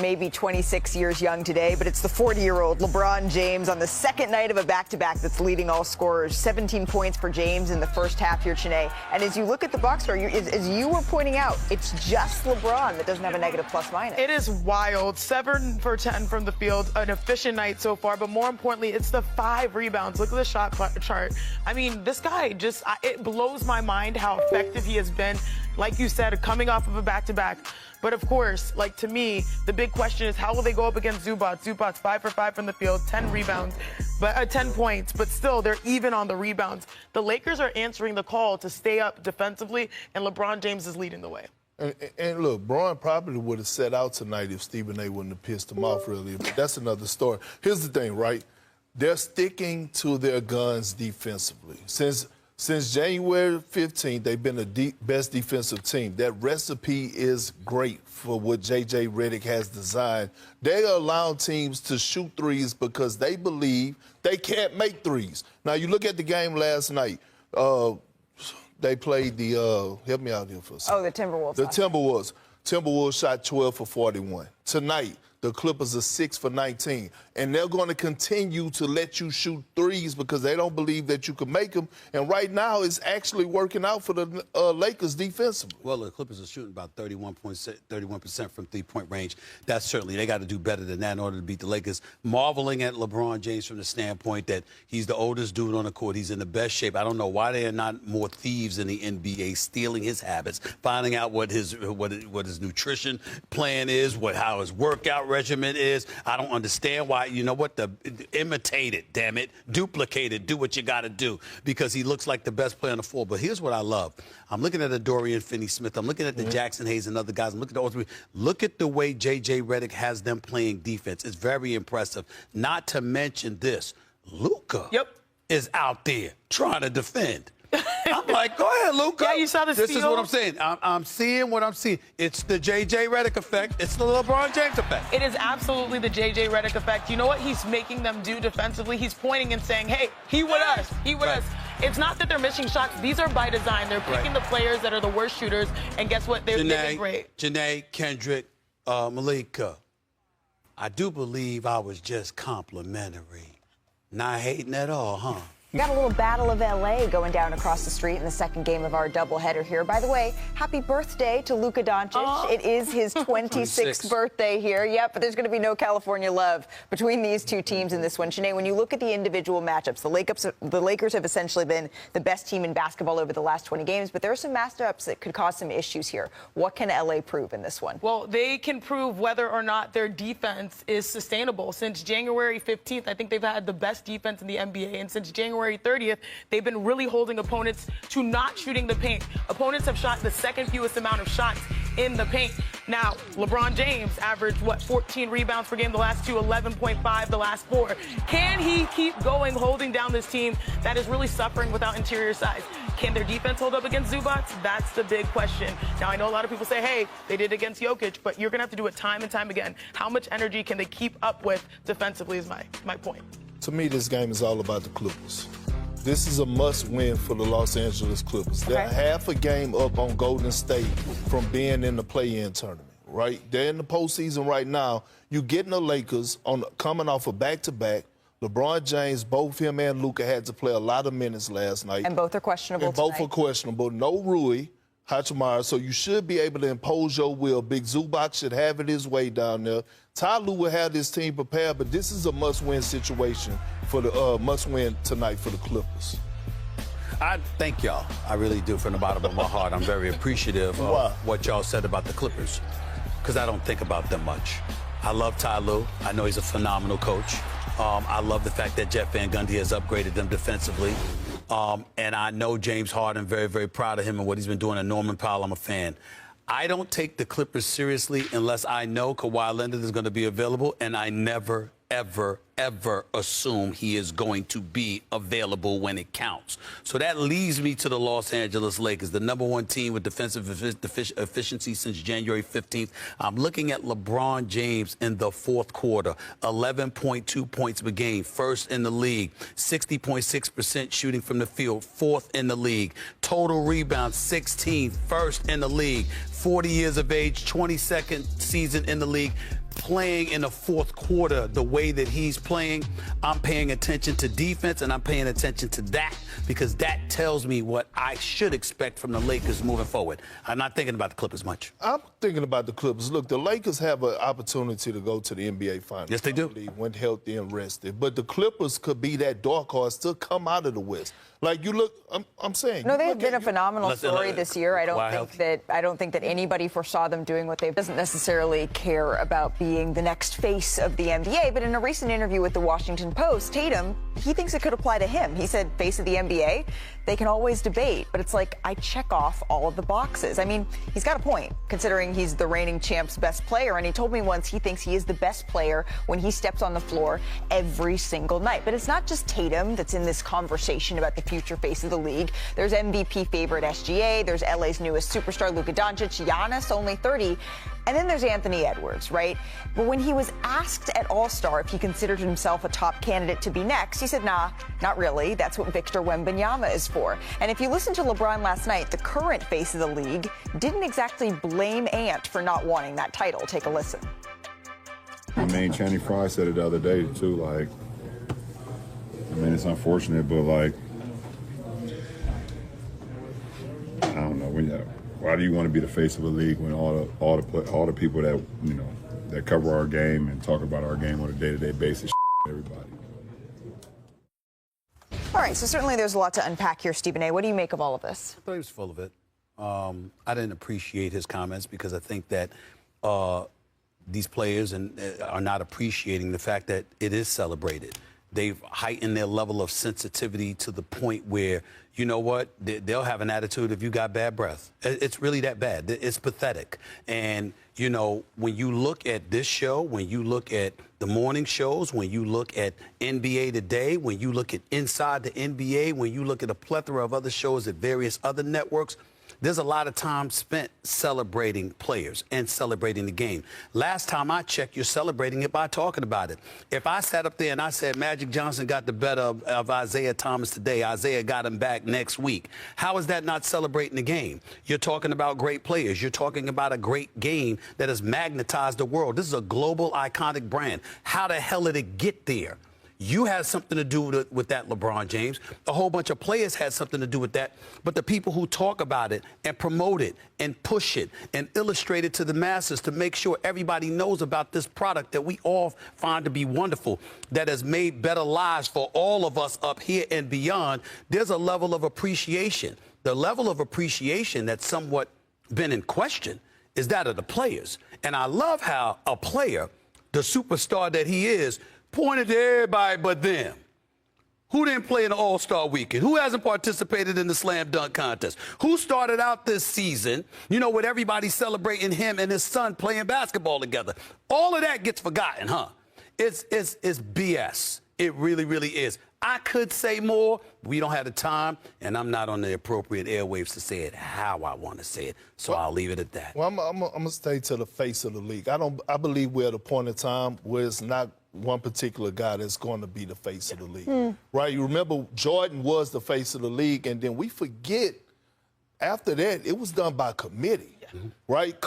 Maybe 26 years young today, but it's the 40-year-old LeBron James on the second night of a back-to-back that's leading all scorers. 17 points for James in the first half here, Chiney. And as you look at the box score, as you were pointing out, it's just LeBron that doesn't have a negative plus-minus. It is wild. 7 for 10 from the field, an efficient night so far, but more importantly, it's the 5 rebounds. Look at the shot chart. I mean, this guy just, it blows my mind how effective he has been. Like you said, coming off of a back-to-back. But of course, like to me, the big question is how will they go up against Zubac? Zubac's 5 for 5 from the field, 10 rebounds, but 10 points. But still, they're even on the rebounds. The Lakers are answering the call to stay up defensively, and LeBron James is leading the way. And look, Braun probably would have set out tonight if Stephen A. wouldn't have pissed him off earlier. But that's another story. Here's the thing, right? They're sticking to their guns defensively. Since January 15th, they've been the best defensive team. That recipe is great for what J.J. Redick has designed. They allow teams to shoot threes because they believe they can't make threes. Now, you look at the game last night. They played the, help me out here for a second. Oh, the Timberwolves. The Timberwolves. Timberwolves shot 12 for 41. Tonight, the Clippers are 6 for 19. And they're going to continue to let you shoot threes because they don't believe that you can make them. And right now, it's actually working out for the Lakers defensively. Well, the Clippers are shooting about 31% from three-point range. That's certainly, they got to do better than that in order to beat the Lakers. Marveling at LeBron James from the standpoint that he's the oldest dude on the court. He's in the best shape. I don't know why there are not more thieves in the NBA stealing his habits, finding out what his nutrition plan is, how his workout regimen is. I don't understand why. You know what? Imitate it, damn it. Duplicate it. Do what you got to do because he looks like the best player on the floor. But here's what I love. I'm looking at the Dorian Finney-Smith. I'm looking at the Jackson Hayes and other guys. I'm looking at all three. Look at the way J.J. Redick has them playing defense. It's very impressive. Not to mention this. Luka is out there trying to defend. I'm like, go ahead, Luka. Yeah, you saw the This steal. is what I'm saying. I'm seeing what I'm seeing. It's the J.J. Redick effect. It's the LeBron James effect. It is absolutely the J.J. Redick effect. You know what he's making them do defensively? He's pointing and saying, hey, he with us. He with us. It's not that they're missing shots. These are by design. They're picking the players that are the worst shooters, and guess what? They're doing great. Janae, Kendrick, Malika, I do believe I was just complimentary. Not hating at all, huh? We got a little Battle of L.A. going down across the street in the second game of our doubleheader here. By the way, happy birthday to Luka Doncic. It is his 26th birthday here. Yep, but there's going to be no California love between these two teams in this one. Sinead, when you look at the individual matchups, the Lakers have essentially been the best team in basketball over the last 20 games, but there are some matchups that could cause some issues here. What can L.A. prove in this one? Well, they can prove whether or not their defense is sustainable. Since January 15th, I think they've had the best defense in the NBA, and since January 30th, they've been really holding opponents to not shooting the paint. Opponents have shot the second fewest amount of shots in the paint. Now, LeBron James averaged, 14 rebounds per game the last two, 11.5 the last 4. Can he keep going, holding down this team that is really suffering without interior size? Can their defense hold up against Zubac? That's the big question. Now, I know a lot of people say, hey, they did against Jokic, but you're going to have to do it time and time again. How much energy can they keep up with defensively is my point. To me, this game is all about the Clippers. This is a must-win for the Los Angeles Clippers. They're half a game up on Golden State from being in the play-in tournament, right? They're in the postseason right now. You're getting the Lakers coming off a back-to-back. LeBron James, both him and Luka had to play a lot of minutes last night. And both are questionable tonight. Both are questionable. No Rui Hachimura, so you should be able to impose your will. Big Zubac should have it his way down there. Ty Lue will have this team prepared, but this is a must-win situation for the must-win tonight for the Clippers. I thank y'all. I really do from the bottom of my heart. I'm very appreciative of what y'all said about the Clippers because I don't think about them much. I love Ty Lue. I know he's a phenomenal coach. I love the fact that Jeff Van Gundy has upgraded them defensively. And I know James Harden, very, very proud of him and what he's been doing. And Norman Powell, I'm a fan. I don't take the Clippers seriously unless I know Kawhi Leonard is going to be available, and I never, ever, ever assume he is going to be available when it counts. So that leads me to the Los Angeles Lakers, the #1 team with defensive efficiency since January 15th. I'm looking at LeBron James in the fourth quarter, 11.2 points per game, first in the league, 60.6% shooting from the field, fourth in the league, total rebounds 16, first in the league, 40 years of age, 22nd season in the league, playing in the fourth quarter the way that he's playing, I'm paying attention to defense and I'm paying attention to that because that tells me what I should expect from the Lakers moving forward. I'm not thinking about the Clippers much. I'm thinking about the Clippers. Look, the Lakers have an opportunity to go to the NBA Finals. Yes, they do. When healthy and rested. But the Clippers could be that dark horse to come out of the West. Like you look, I'm saying. No, they've been a phenomenal story this year. I don't think that anybody foresaw them doing what they've. Doesn't necessarily care about being the next face of the NBA. But in a recent interview with the Washington Post, Tatum, he thinks it could apply to him. He said, face of the NBA, they can always debate, but it's like I check off all of the boxes. I mean, he's got a point, considering he's the reigning champ's best player. And he told me once he thinks he is the best player when he steps on the floor every single night. But it's not just Tatum that's in this conversation about the future face of the league. There's MVP favorite SGA. There's LA's newest superstar, Luka Doncic. Giannis, only 30. And then there's Anthony Edwards, right? But when he was asked at All-Star if he considered himself a top candidate to be next, he said, nah, not really. That's what Victor Wembanyama is for. And if you listen to LeBron last night, the current face of the league didn't exactly blame Ant for not wanting that title. Take a listen. I mean, Channing Frye said it the other day, too. Like, I mean, it's unfortunate, but, like, I don't know. Why do you want to be the face of the league when all the people that, you know, that cover our game and talk about our game on a day-to-day basis, everybody? All right, so certainly there's a lot to unpack here, Stephen A. What do you make of all of this? I thought he was full of it. I didn't appreciate his comments because I think that these players are not appreciating the fact that it is celebrated. They've heightened their level of sensitivity to the point where, you know what, they'll have an attitude if you got bad breath. It's really that bad. It's pathetic. And, you know, when you look at this show, when you look at the morning shows, when you look at NBA Today, when you look at Inside the NBA, when you look at a plethora of other shows at various other networks, there's a lot of time spent celebrating players and celebrating the game. Last time I checked, you're celebrating it by talking about it. If I sat up there and I said Magic Johnson got the better of Isaiah Thomas today, Isaiah got him back next week, how is that not celebrating the game? You're talking about great players. You're talking about a great game that has magnetized the world. This is a global, iconic brand. How the hell did it get there? You had something to do with that, LeBron James. A whole bunch of players had something to do with that. But the people who talk about it and promote it and push it and illustrate it to the masses to make sure everybody knows about this product that we all find to be wonderful, that has made better lives for all of us up here and beyond, there's a level of appreciation. The level of appreciation that's somewhat been in question is that of the players. And I love how a player, the superstar that he is, pointed to everybody but them. Who didn't play in the All-Star weekend? Who hasn't participated in the slam dunk contest? Who started out this season, you know, with everybody celebrating him and his son playing basketball together? All of that gets forgotten, huh? It's BS. It really, really is. I could say more. We don't have the time, and I'm not on the appropriate airwaves to say it how I want to say it. So I'll leave it at that. Well, I'm gonna stay to the face of the league. I believe we're at a point in time where it's not one particular guy that's going to be the face of the league, right? You remember Jordan was the face of the league, and then we forget after that it was done by committee, right?